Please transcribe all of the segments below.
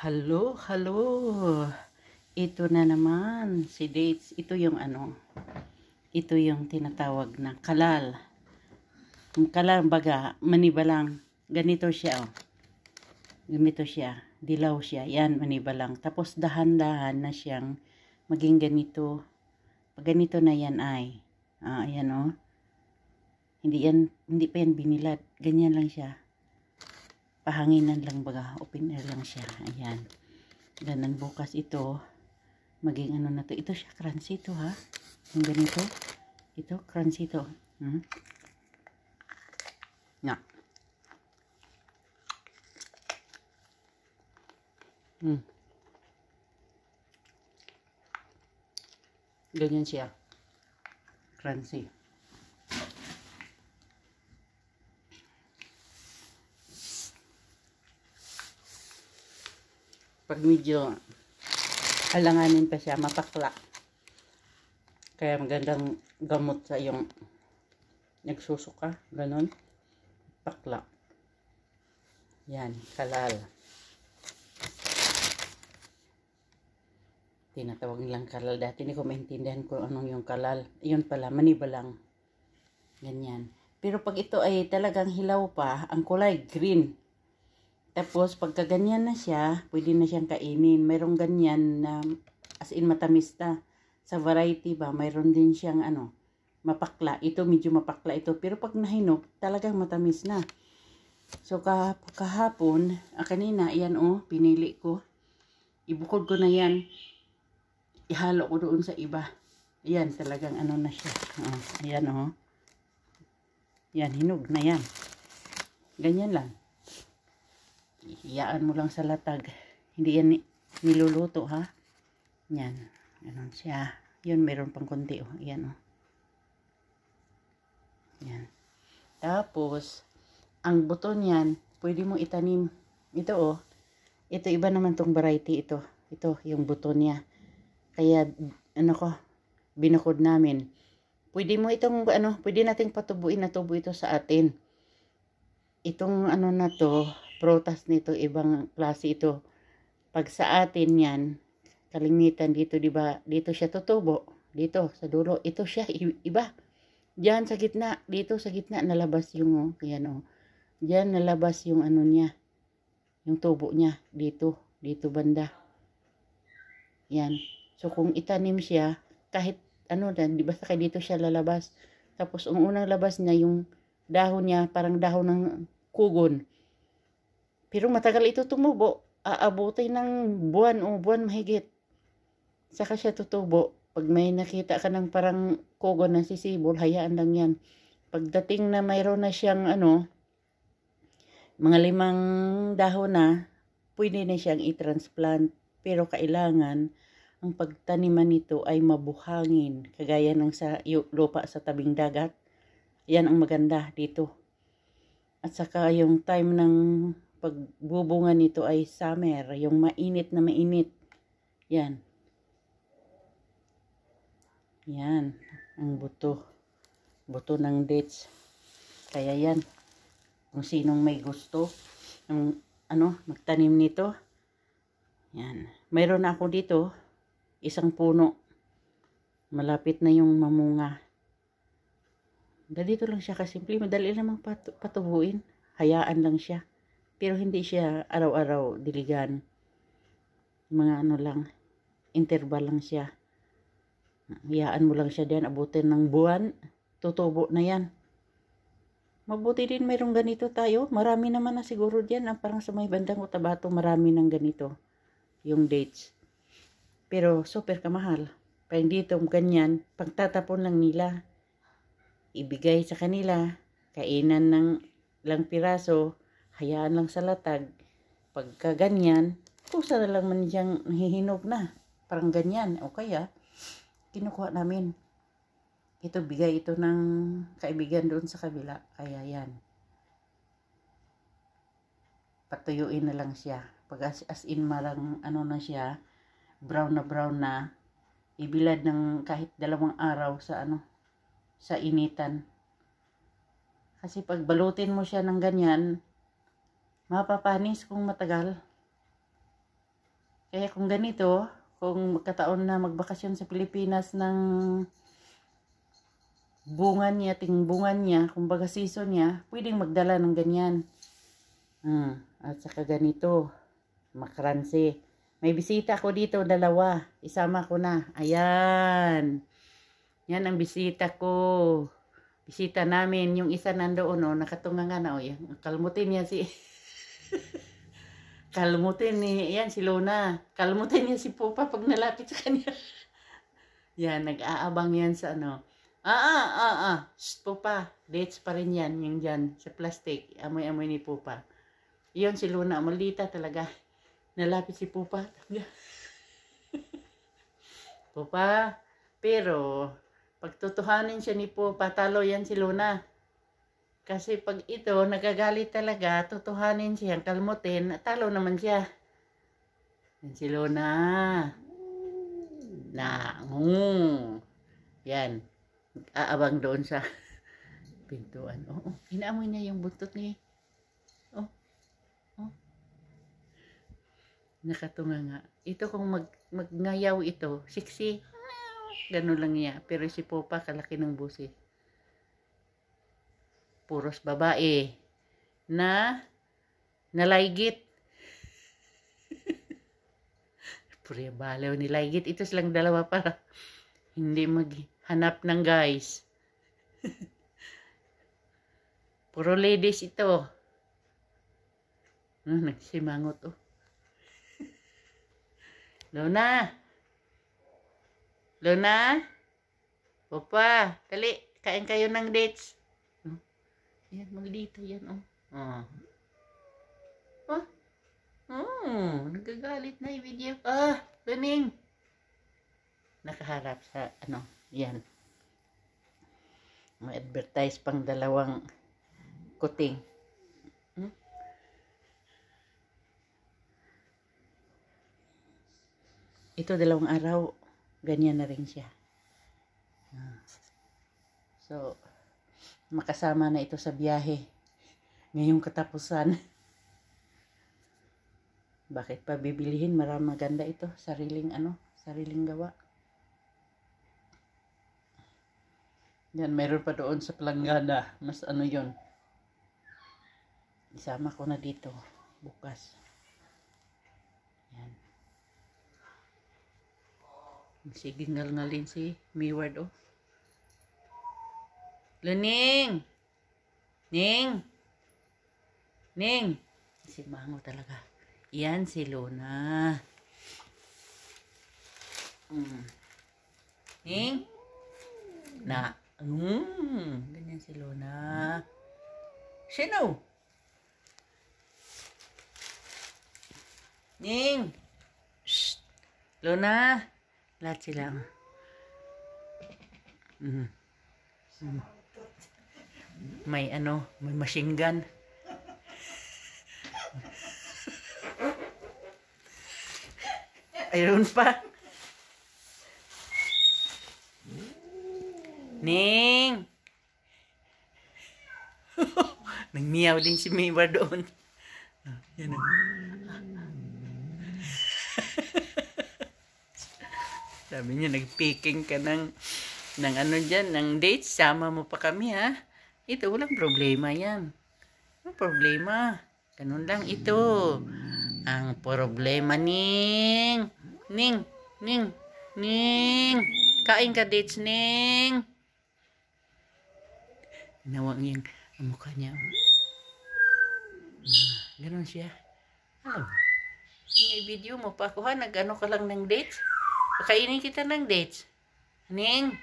Hello, hello. Ito na naman si Dates. Ito yung ito yung tinatawag na kalal. Yung kalal baga, manibalang. Ganito siya, oh. Ganito siya. Dilaw siya. Yan, manibalang. Tapos dahan-dahan na siyang maging ganito. Pag ganito na yan ay, ayan, oh. Hindi pa yan binilad. Ganyan lang siya. Pahanginan lang baga. Open air lang siya. Ayan. Ganun bukas ito. Maging ano na to. Ito siya, crunchy to ha. Yung ganito. Ito, crunchy to. Nga. Ganyan siya. Crunchy. Pag medyo alanganin pa siya, mapakla. Kaya magandang gamot sa yung nagsusuka. Ganon. Pakla. Yan, kalal. Tinatawag nilang kalal. Dati hindi ko maintindihan kung anong yung kalal. Yun pala, manibalang. Ganyan. Pero pag ito ay talagang hilaw pa, ang kulay green. Tapos, pagka ganyan na siya, pwede na siyang kainin. Mayroong ganyan na, as in matamis na. Sa variety ba, mayroon din siyang mapakla. Ito, medyo mapakla ito. Pero pag nahinog, talagang matamis na. So, kahapon, kanina, ayan pinili ko. Ibukod ko na yan. Ihalo ko doon sa iba. Ayan, talagang na siya. Ayan, Yan, hinog na yan. Ganyan lang. Iyaan mo lang sa latag. Hindi yan niluluto, ha? Yan. Ganon siya. Yun, meron pang konti, Ayan, Yan. Tapos, ang buto niyan, pwede mo itanim. Ito, Ito, iba naman tong variety ito. Ito, yung buto niya. Kaya, binukod namin. Pwede mo itong, pwede nating patubuin na tubo ito sa atin. Itong, na to, prutas nito, ibang klase ito. Pag sa atin yan, kalimitan dito, diba, dito siya tutubo. Dito, sa dulo, ito siya, iba. Diyan sa gitna, dito sa gitna, nalabas yung, yan, Diyan, nalabas yung niya. Yung tubo niya, dito banda. Yan. So, kung itanim siya, kahit di basta kay dito siya lalabas. Tapos, ang unang labas niya, yung dahon niya, parang dahon ng kugon. Pero matagal ito tumubo. Aabutin ng buwan o buwan mahigit. Saka siya tutubo. Pag may nakita ka ng parang kugon na sisibol, hayaan lang yan. Pagdating na mayroon na siyang mga 5 dahon na, pwede na siyang i-transplant. Pero kailangan, ang pagtaniman nito ay mabuhangin. Kagaya ng sa lupa sa tabing dagat. Yan ang maganda dito. At saka yung time ng pagbubunga nito ay summer. Yung mainit na mainit. Yan. Yan. Ang buto. Buto ng dates. Kaya yan. Kung sinong may gusto ng magtanim nito. Yan. Mayroon na ako dito. Isang puno. Malapit na yung mamunga. Ganito lang siya kasimple. Madali namang patubuin. Hayaan lang siya. Pero hindi siya araw-araw diligan. Mga lang. Interval lang siya. Hayaan mo lang siya diyan. Abutin ng buwan. Tutubo na yan. Mabuti din mayroong ganito tayo. Marami naman na siguro diyan. Parang sa may bandang Cotabato, marami ng ganito. Yung dates. Pero super kamahal. Pag dito ganyan, pagtatapon lang nila. Ibigay sa kanila. Kainan ng lang piraso. Hayaan lang sa latag. Pagka ganyan, kusa na lang man diyang nahihinog na. Parang ganyan. O kaya, kinukuha namin. Ito, bigay ito ng kaibigan doon sa kabila. Kaya yan. Patuyuin na lang siya. Pag as in marang na siya, brown na, ibilad ng kahit 2 araw sa sa initan. Kasi pag balutin mo siya ng ganyan, mapapanis kung matagal. Kaya kung ganito, kung magkataon na magbakasyon sa Pilipinas ng bunga niya, tingbungan niya, kumbaga season niya, pwedeng magdala ng ganyan. At saka ganito, makranse. May bisita ko dito, dalawa. Isama ko na. Ayan. Yan ang bisita ko. Bisita namin. Yung isa nandoon, oh, nakatunga nga na. Oh, yan. Kalmutin niya si... Kalmutin ni... Yan, si Luna. Kalmutin niya si Pupa pag nalapit sa kanya. Yan, nag-aabang yan sa ano. Shh, Pupa. Dates pa rin yan. Yung dyan, sa plastic. Amoy-amoy ni Pupa. Yun, si Luna. Maldita talaga. Nalapit si Pupa. Pupa. Pero... pagtutuhanin siya ni Pupa, talo yan si Luna. Kasi pag ito, nagagalit talaga, tutuhanin siya, kalmutin, talo naman siya. Yan si Luna. Yan. Aabang doon sa pintuan. Inaamoy niya yung buntot niya. Nakatunga nga. Ito kung magngayaw ito, sexy. Ganun lang niya. Pero si Pupa, kalaki ng busi. Puros babae. Nalaygit. Puri balaw ni laygit. Ito silang dalawa para hindi maghanap ng guys. Puro ladies ito. Nagsimangot, oh. Luna, Pupa, dali, kain kayo ng dates. Yan, maldita yan, nagagalit na yung video. Luning. Nakaharap sa, yan. May advertise pang dalawang kuting. Ito, 2 araw. Ganyan na rin siya. So, makasama na ito sa biyahe. Ngayong katapusan. Bakit pa bibilihin? Maraming maganda ito. Sariling gawa. Yan, mayroon pa doon sa Planggana. Mas yun. Isama ko na dito. Bukas. Yan. Sige, ngalngalin si Miward, oh. Luning! Ning! Si Mango talaga. Yan si Luna. Ning! Ganyan si Luna. Sino? Ning! Shh! Luna! Lahat sila. May machine gun. Ayun pa. Ning! Nagmiyaw din si Miwa doon. Yan o. Sabi niya, nag-picking ka ng dyan, ng dates, sama mo pa kami, ha? Ito, walang problema yan. Walang problema. Ganun lang ito. Ang problema, Ning. Ning. Kain ka dates, Ning. Nawang yung mukha niya. Ganun siya. Yung video mo pa ako, ha? Nag-ano ka lang ng dates? Pakainin kita ng dates. Ning.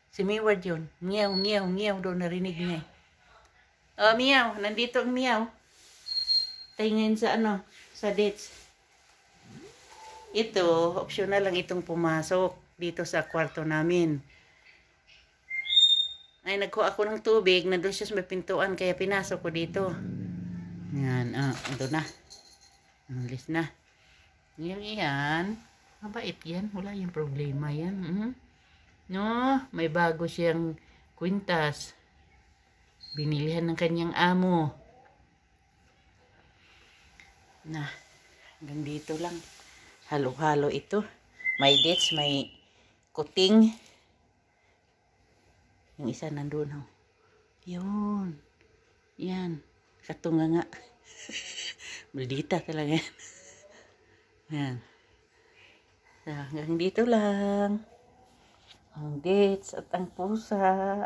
Si Miward yun. Ngiyaw doon, narinig niya. Miyaw. Nandito ang miyaw. Tingin sa sa dates. Ito, optional lang itong pumasok dito sa kwarto namin. Ay, nagkuha ako ng tubig. Nandun siya sa may pintuan, kaya pinasok ko dito. Yan, ito na. Alis na. Yan. Mabait yan. Wala yung problema yan. No, may bago siyang kwintas. Binilihan ng kanyang amo. Hanggang dito lang. Halo-halo ito. May dates, may kuting. Yung isa nandun. Oh. Yun. Yan. Katunga nga. Maldita talaga yan. Yan. So, hanggang dito lang. Ang dates at ang pusa.